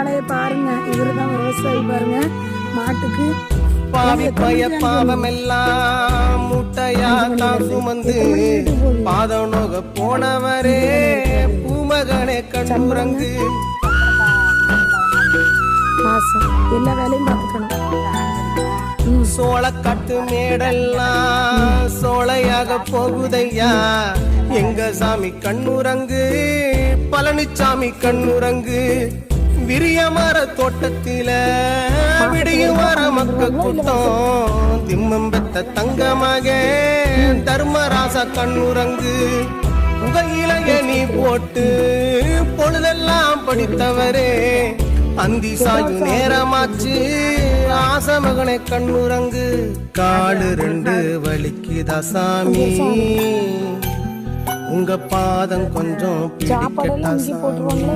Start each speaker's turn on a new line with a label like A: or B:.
A: கலையை பாருங்க. இவருதான் விவசாயி பாருங்க. மாட்டுக்கு
B: பாவி பய பாவம் எல்லாம் முட்டையா தான் சுமந்து பாதநோக போனவரே பூமகனே கண்ணுறங்கு.
A: மாசம் எல்லா வேலையும் பார்த்துக்கணும்.
B: சோளக்காட்டு மேடெல்லாம் சோலையாக போகுதையா எங்க சாமி கண்ணுறங்கு, பழனிச்சாமி கண்ணுறங்கு. விரிய மர தோட்டத்தில விடிய வர மக்க கூட்டம் திம்மம் பெத்த தங்கமாக தர்மராசா கண்ணுறங்கு. புகையிலைய நீ போட்டு பொழுதெல்லாம் படித்தவரே அந்தி சாயு நேரமாச்சு ஆசமகனை கண்ணுறங்கு. காடு ரெண்டு வலிக்குதா சாமி, உங்க பாதம் கொஞ்சம் பிடிக்கட்டா சாமி.